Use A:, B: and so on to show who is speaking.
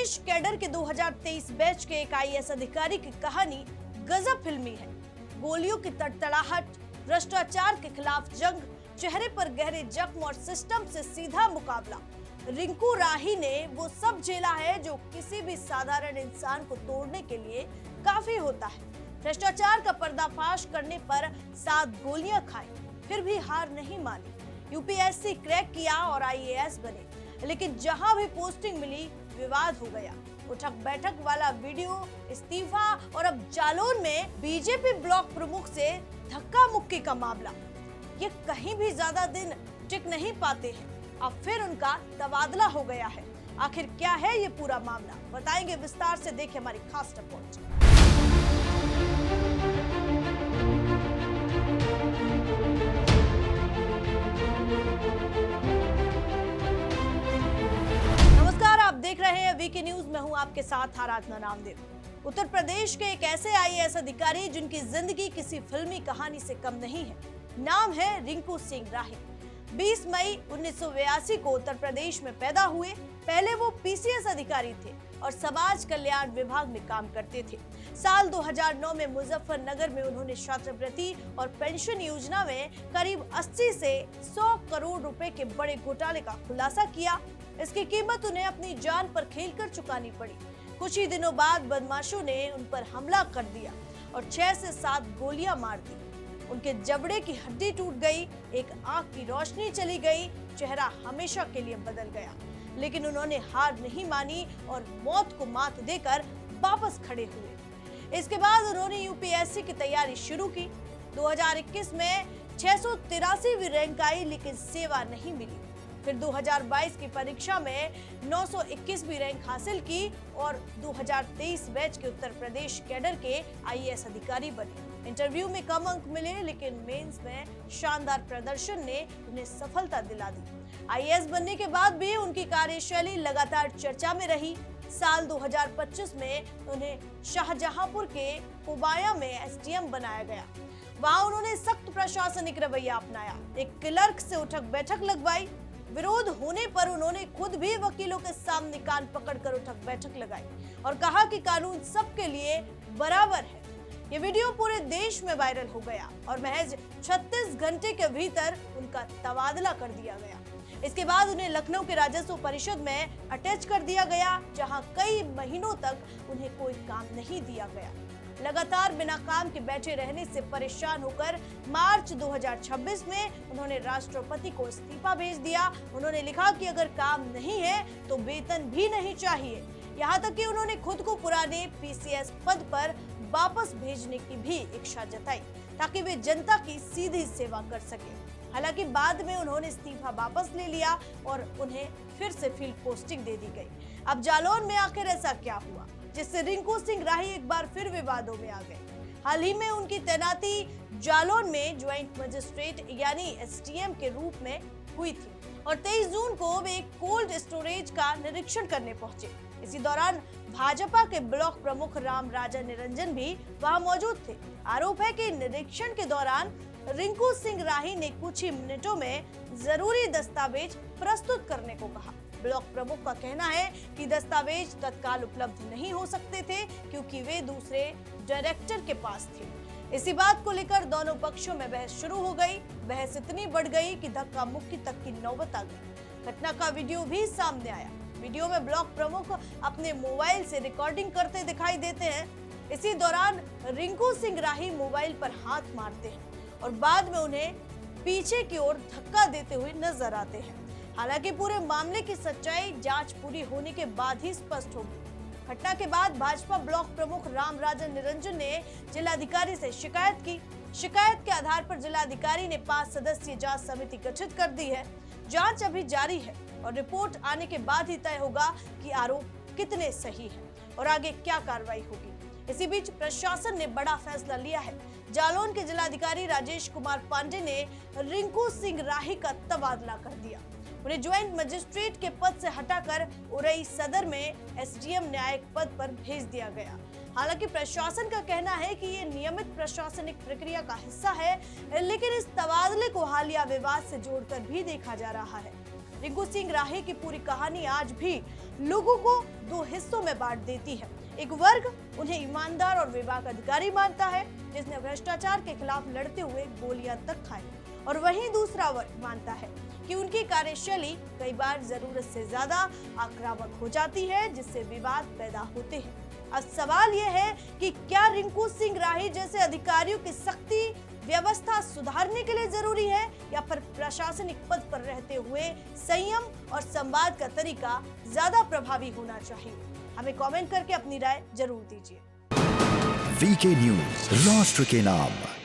A: प्रदेश cadre के 2023 batch के एक आईएएस अधिकारी की कहानी गजब फिल्मी है। गोलियों की तड़तड़ाहट, भ्रष्टाचार के खिलाफ जंग, चेहरे पर गहरे जख्म और सिस्टम से सीधा मुकाबला। रिंकू राही ने वो सब झेला है जो किसी भी साधारण इंसान को तोड़ने के लिए काफी होता है। भ्रष्टाचार का पर्दाफाश करने पर 7 गोलियां खाई, फिर भी हार नहीं मानी। यूपीएससी क्रैक किया और आईएएस बने, लेकिन जहां भी पोस्टिंग मिली विवाद हो गया। उठक बैठक वाला वीडियो, इस्तीफा और अब जालौन में बीजेपी ब्लॉक प्रमुख से धक्का मुक्की का मामला, ये कहीं भी ज्यादा दिन टिक नहीं पाते हैं। अब फिर उनका तबादला हो गया है। आखिर क्या है ये पूरा मामला, बताएंगे विस्तार से। देखिए हमारी खास रिपोर्ट। आप देख रहे हैं वीके न्यूज, मैं हूं आपके साथ आराधना नामदेव। उत्तर प्रदेश के एक ऐसे आईएएस अधिकारी जिनकी जिंदगी किसी फिल्मी कहानी से कम नहीं है। नाम है रिंकू सिंह राही। 20 मई 1982 को उत्तर प्रदेश में पैदा हुए। पहले वो पीसीएस अधिकारी थे और समाज कल्याण विभाग में काम करते थे। साल 2009 में मुजफ्फरनगर में उन्होंने छात्रवृत्ति और पेंशन योजना में करीब 80 से 100 करोड़ रुपए के बड़े घोटाले का खुलासा किया। इसकी कीमत उन्हें अपनी जान पर खेलकर चुकानी पड़ी। कुछ ही दिनों बाद बदमाशों ने उन पर हमला कर दिया और 6 से 7 गोलियां मार दी। उनके जबड़े की हड्डी टूट गई, एक आंख की रोशनी चली गई, चेहरा हमेशा के लिए बदल गया। लेकिन उन्होंने हार नहीं मानी और मौत को मात देकर वापस खड़े हुए। इसके बाद उन्होंने यूपीएससी की तैयारी शुरू की। 2021 में 683वीं रैंक आई, लेकिन सेवा नहीं मिली। फिर 2022 की परीक्षा में 921वीं रैंक हासिल की और 2023 बैच के उत्तर प्रदेश कैडर के आईएएस अधिकारी बने। इंटरव्यू में कम अंक मिले, लेकिन मेंस में शानदार प्रदर्शन ने उन्हें सफलता दिला दी। आईएएस बनने के बाद भी उनकी कार्यशैली लगातार चर्चा में रही। साल 2025 में उन्हें शाहजहांपुर के पुबाया में एसडीएम बनाया गया। वहां उन्होंने सख्त प्रशासनिक रवैया अपनाया, एक क्लर्क से उठक बैठक लगवाई। विरोध होने पर उन्होंने खुद भी वकीलों के सामने कान पकड़कर उठक बैठक लगाई और कहा कि कानून सबके लिए बराबर है। ये वीडियो पूरे देश में वायरल हो गया और महज 36 घंटे के भीतर उनका तबादला कर दिया गया। इसके बाद उन्हें लखनऊ के राजस्व परिषद में अटैच कर दिया गया, जहां कई महीनों तक उन्हें कोई काम नहीं दिया गया। लगातार बिना काम के बैठे रहने से परेशान होकर मार्च 2026 में उन्होंने राष्ट्रपति को इस्तीफा भेज दिया। उन्होंने लिखा कि अगर काम नहीं है तो वेतन भी नहीं चाहिए। यहाँ तक कि उन्होंने खुद को पुराने पीसीएस पद पर वापस भेजने की भी इच्छा जताई, ताकि वे जनता की सीधी सेवा कर सके। हालांकि बाद में उन्होंने इस्तीफा वापस ले लिया और उन्हें फिर से फील्ड पोस्टिंग दे दी गई। अब जालौन में आखिर ऐसा क्या हुआ जिससे रिंकू सिंह राही एक बार फिर विवादों में आ गए? हाल ही में उनकी तैनाती जालौन में ज्वाइंट मजिस्ट्रेट यानी एसडीएम के रूप में हुई थी और 23 जून को वे एक कोल्ड स्टोरेज का निरीक्षण करने पहुंचे। इसी दौरान भाजपा के ब्लॉक प्रमुख राम राजा निरंजन भी वहां मौजूद थे। आरोप है कि निरीक्षण के दौरान रिंकू सिंह राही ने कुछ ही मिनटों में जरूरी दस्तावेज प्रस्तुत करने को कहा। ब्लॉक प्रमुख का कहना है कि दस्तावेज तत्काल उपलब्ध नहीं हो सकते थे क्योंकि वे दूसरे डायरेक्टर के पास थे। इसी बात को लेकर दोनों पक्षों में बहस शुरू हो गई। बहस इतनी बढ़ गई कि धक्का मुक्की तक की नौबत आ गई। घटना का वीडियो भी सामने आया। वीडियो में ब्लॉक प्रमुख अपने मोबाइल से रिकॉर्डिंग करते दिखाई देते हैं। इसी दौरान रिंकू सिंह राही मोबाइल पर हाथ मारते हैं और बाद में उन्हें पीछे की ओर धक्का देते हुए नजर आते हैं। हालांकि पूरे मामले की सच्चाई जांच पूरी होने के बाद ही स्पष्ट होगी। घटना के बाद भाजपा ब्लॉक प्रमुख राम राजन निरंजन ने जिलाधिकारी से शिकायत की। शिकायत के आधार पर जिलाधिकारी ने 5 सदस्यीय जांच समिति गठित कर दी है। जांच अभी जारी है और रिपोर्ट आने के बाद ही तय होगा कि आरोप कितने सही है और आगे क्या कार्रवाई होगी। इसी बीच प्रशासन ने बड़ा फैसला लिया है। जालौन के जिलाधिकारी राजेश कुमार पांडे ने रिंकू सिंह राही का तबादला कर दिया। उन्हें ज्वाइंट मजिस्ट्रेट के पद से हटाकर उरई सदर में एसडीएम न्यायिक पद पर भेज दिया गया। हालांकि प्रशासन का कहना है कि ये नियमित प्रशासनिक प्रक्रिया का हिस्सा है, लेकिन इस तबादले को हालिया विवाद से जोड़कर भी देखा जा रहा है। रिंकू सिंह राही की पूरी कहानी आज भी लोगों को दो हिस्सों में बांट देती है। एक वर्ग उन्हें ईमानदार और विभाग अधिकारी मानता है, जिसने भ्रष्टाचार के खिलाफ लड़ते हुए गोलियां तक खाई, और वहीं दूसरा वर्ग मानता है कि उनकी कार्यशैली कई बार जरूरत से ज्यादा आक्रामक हो जाती है, जिससे विवाद पैदा होते हैं। अब सवाल यह है कि क्या रिंकू सिंह राही जैसे अधिकारियों की सख्ती व्यवस्था सुधारने के लिए जरूरी है, या फिर प्रशासनिक पद पर रहते हुए संयम और संवाद का तरीका ज्यादा प्रभावी होना चाहिए? हमें कमेंट करके अपनी राय जरूर दीजिए।
B: वीके न्यूज, राष्ट्र के नाम।